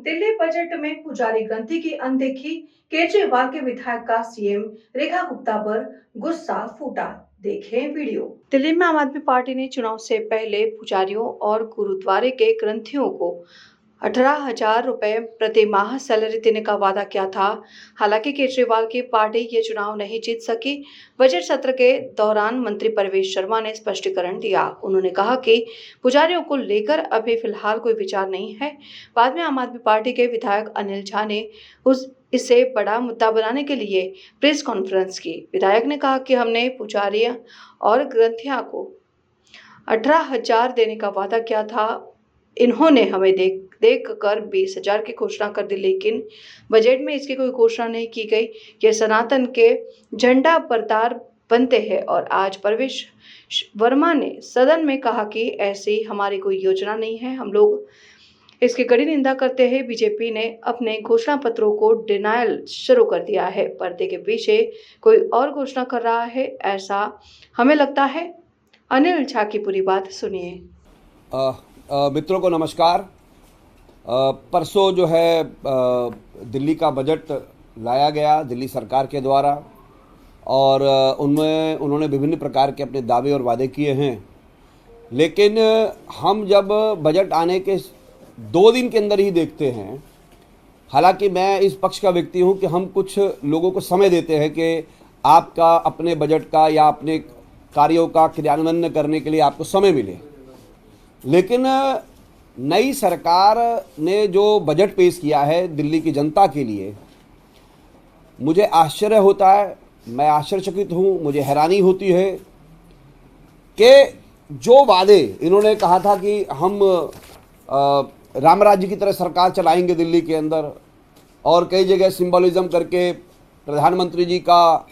Delhi budget में पुजारी ग्रंथि की अनदेखी, केजरीवाल के विधायक का सीएम रेखा गुप्ता पर गुस्सा फूटा। देखें वीडियो। दिल्ली में आम आदमी पार्टी ने चुनाव से पहले पुजारियों और गुरुद्वारे के ग्रंथियों को 18,000 रुपए प्रति माह सैलरी देने का वादा किया था। हालांकि केजरीवाल की पार्टी ये चुनाव नहीं जीत सकी। बजट सत्र के दौरान मंत्री परवेश शर्मा ने स्पष्टीकरण दिया। उन्होंने कहा कि पुजारियों को लेकर अभी फिलहाल कोई विचार नहीं है। बाद में आम आदमी पार्टी के विधायक अनिल झा ने इसे बड़ा मुद्दा बनाने के लिए प्रेस कॉन्फ्रेंस की। विधायक ने कहा कि हमने पुजारी और ग्रंथिया को 18,000 देने का वादा किया था। इन्होंने हमें देख कर 20,000 की घोषणा कर दी, लेकिन बजट में इसकी कोई घोषणा नहीं की गई। ये सनातन के झंडा बरदार बनते हैं। और आज परवेश वर्मा ने सदन में कहा कि ऐसी हमारी कोई योजना नहीं है। हम लोग इसकी कड़ी निंदा करते हैं। बीजेपी ने अपने घोषणा पत्रों को डिनायल शुरू कर दिया है। पर्दे के पीछे कोई और घोषणा कर रहा है, ऐसा हमें लगता है। अनिल झा की पूरी बात सुनिए। मित्रों को नमस्कार। परसों जो है दिल्ली का बजट लाया गया दिल्ली सरकार के द्वारा, और उनमें उन्होंने विभिन्न प्रकार के अपने दावे और वादे किए हैं। लेकिन हम जब बजट आने के 2 दिन के अंदर ही देखते हैं, हालांकि मैं इस पक्ष का व्यक्ति हूं कि हम कुछ लोगों को समय देते हैं कि आपका अपने बजट का या अपने कार्यों का क्रियान्वयन करने के लिए आपको समय मिले। लेकिन नई सरकार ने जो बजट पेश किया है दिल्ली की जनता के लिए, मुझे आश्चर्य होता है, मैं आश्चर्यचकित हूँ, मुझे हैरानी होती है कि जो वादे इन्होंने कहा था कि हम राम राज्य की तरह सरकार चलाएंगे दिल्ली के अंदर, और कई जगह सिंबलिज्म करके प्रधानमंत्री जी का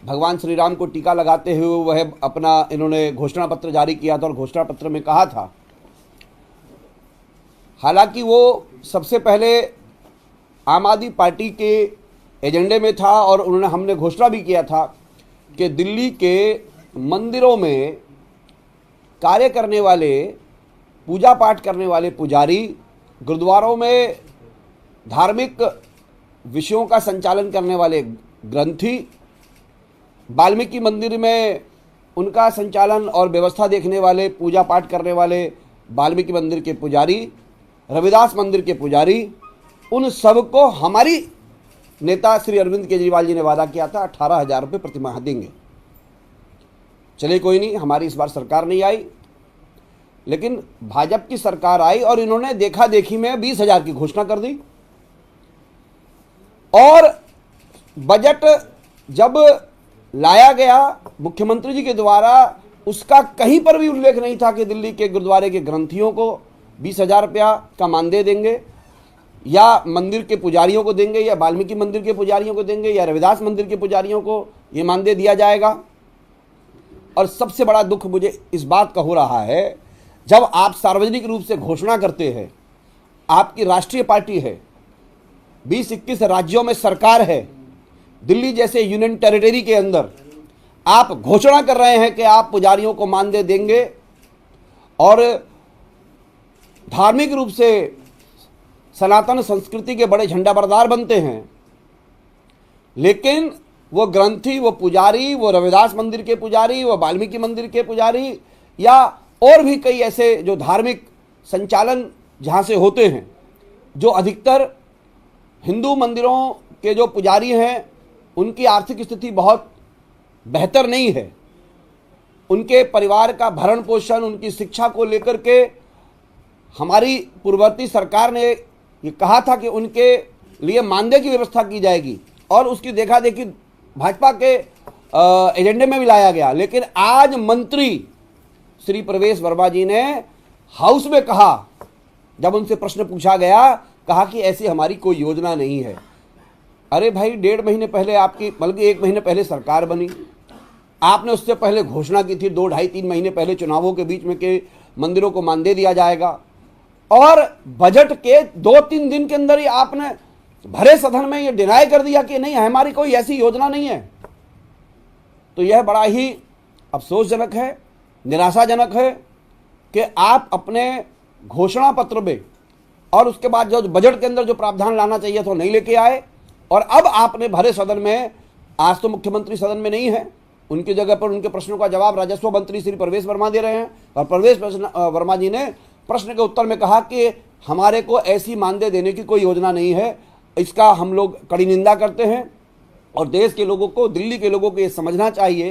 भगवान श्री राम को टीका लगाते हुए वह अपना इन्होंने घोषणा पत्र जारी किया था और घोषणा पत्र में कहा था। हालांकि वो सबसे पहले आम आदमी पार्टी के एजेंडे में था, और हमने घोषणा भी किया था कि दिल्ली के मंदिरों में कार्य करने वाले, पूजा पाठ करने वाले पुजारी, गुरुद्वारों में धार्मिक विषयों का संचालन करने वाले ग्रंथी, वाल्मीकि मंदिर में उनका संचालन और व्यवस्था देखने वाले, पूजा पाठ करने वाले वाल्मीकि मंदिर के पुजारी, रविदास मंदिर के पुजारी, उन सबको हमारी नेता श्री अरविंद केजरीवाल जी ने वादा किया था 18,000 रुपये प्रति माह देंगे। चले कोई नहीं, हमारी इस बार सरकार नहीं आई, लेकिन भाजपा की सरकार आई और इन्होंने देखा देखी में 20,000 की घोषणा कर दी। और बजट जब लाया गया मुख्यमंत्री जी के द्वारा, उसका कहीं पर भी उल्लेख नहीं था कि दिल्ली के गुरुद्वारे के ग्रंथियों को 20,000 रुपया का मानदेय देंगे, या मंदिर के पुजारियों को देंगे, या वाल्मीकि मंदिर के पुजारियों को देंगे, या रविदास मंदिर के पुजारियों को ये मानदेय दिया जाएगा। और सबसे बड़ा दुख मुझे इस बात का हो रहा है, जब आप सार्वजनिक रूप से घोषणा करते हैं, आपकी राष्ट्रीय पार्टी है, 20-21 राज्यों में सरकार है, दिल्ली जैसे यूनियन टेरिटरी के अंदर आप घोषणा कर रहे हैं कि आप पुजारियों को मानदेय देंगे और धार्मिक रूप से सनातन संस्कृति के बड़े झंडाबरदार बनते हैं। लेकिन वो ग्रंथी, वो पुजारी, वो रविदास मंदिर के पुजारी, वो वाल्मीकि मंदिर के पुजारी, या और भी कई ऐसे जो धार्मिक संचालन जहाँ से होते हैं, जो अधिकतर हिंदू मंदिरों के जो पुजारी हैं, उनकी आर्थिक स्थिति बहुत बेहतर नहीं है। उनके परिवार का भरण पोषण, उनकी शिक्षा को लेकर के हमारी पूर्ववर्ती सरकार ने ये कहा था कि उनके लिए मानदेय की व्यवस्था की जाएगी, और उसकी देखा देखी भाजपा के एजेंडे में भी लाया गया। लेकिन आज मंत्री श्री परवेश वर्मा जी ने हाउस में कहा, जब उनसे प्रश्न पूछा गया, कहा कि ऐसी हमारी कोई योजना नहीं है। अरे भाई, 1.5 महीने पहले आपकी, बल्कि 1 महीने पहले सरकार बनी, आपने उससे पहले घोषणा की थी 2, 2.5, 3 महीने पहले चुनावों के बीच में कि मंदिरों को मानदेय दिया जाएगा, और बजट के 2-3 दिन के अंदर ही आपने भरे सदन में ये डिनाई कर दिया कि नहीं, हमारी कोई ऐसी योजना नहीं है। तो यह बड़ा ही अफसोसजनक है, निराशाजनक है कि आप अपने घोषणा पत्र में और उसके बाद जो बजट के अंदर जो प्रावधान लाना चाहिए था नहीं लेके आए। और अब आपने भरे सदन में, आज तो मुख्यमंत्री सदन में नहीं है, उनकी जगह पर उनके प्रश्नों का जवाब राजस्व मंत्री श्री प्रवेश वर्मा दे रहे हैं। और प्रवेश वर्मा जी ने प्रश्न के उत्तर में कहा कि हमारे को ऐसी मानदेय देने की कोई योजना नहीं है, इसका हम लोग कड़ी निंदा करते हैं। और देश के लोगों को, दिल्ली के लोगों को ये समझना चाहिए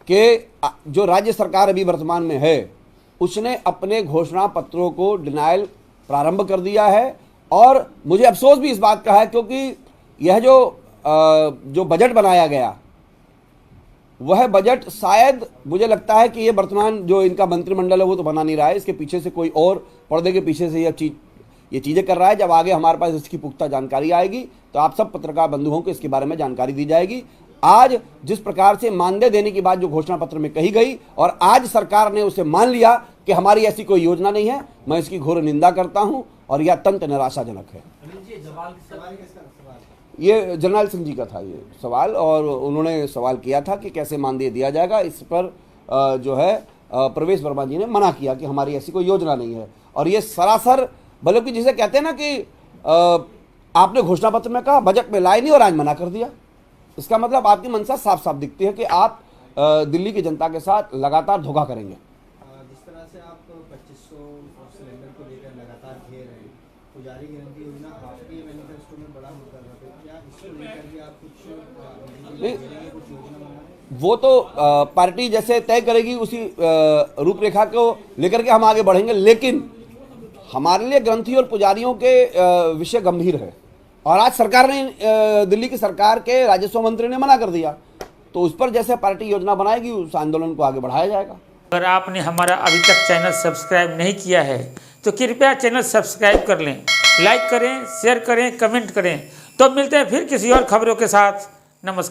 कि जो राज्य सरकार अभी वर्तमान में है उसने अपने घोषणा पत्रों को डिनायल प्रारंभ कर दिया है। और मुझे अफसोस भी इस बात का है क्योंकि यह जो बजट बनाया गया वह बजट शायद मुझे लगता है कि ये वर्तमान जो इनका मंत्रिमंडल है वो तो बना नहीं रहा है, इसके पीछे से कोई और पर्दे के पीछे से ये चीज़ें कर रहा है। जब आगे हमारे पास इसकी पुख्ता जानकारी आएगी तो आप सब पत्रकार बंधुओं को इसके बारे में जानकारी दी जाएगी। आज जिस प्रकार से मानदेय देने की बात जो घोषणा पत्र में कही गई और आज सरकार ने उसे मान लिया कि हमारी ऐसी कोई योजना नहीं है, मैं इसकी घोर निंदा करता हूं और यह अत्यंत निराशाजनक है। ये जर्नैल सिंह जी का था ये सवाल, और उन्होंने सवाल किया था कि कैसे मानदेय दिया जाएगा। इस पर जो है प्रवेश वर्मा जी ने मना किया कि हमारी ऐसी कोई योजना नहीं है। और ये सरासर, बल्कि जिसे कहते हैं ना कि आपने घोषणा पत्र में कहा, बजट में लाए नहीं और आज मना कर दिया। इसका मतलब आपकी मंशा साफ साफ दिखती है कि आप दिल्ली की जनता के साथ लगातार धोखा करेंगे। जिस तरह से आप 2500 सिलेंडर को लेकर लगातार घेर रहे हैं, पुजारी गारंटी योजना आपके मैनिफेस्टो में बड़ा मुद्दा था, तो क्या इसको लेकर भी आप कुछ योजना बना रहे हैं? वो तो पार्टी जैसे तय करेगी उसी रूपरेखा को लेकर के हम आगे बढ़ेंगे। लेकिन हमारे लिए ग्रंथी और पुजारियों के विषय गंभीर है और आज सरकार ने, दिल्ली की सरकार के राजस्व मंत्री ने मना कर दिया, तो उस पर जैसे पार्टी योजना बनाएगी उस आंदोलन को आगे बढ़ाया जाएगा। अगर आपने हमारा अभी तक चैनल सब्सक्राइब नहीं किया है तो कृपया चैनल सब्सक्राइब कर लें, लाइक करें, शेयर करें, कमेंट करें। तो मिलते हैं फिर किसी और खबरों के साथ। नमस्कार।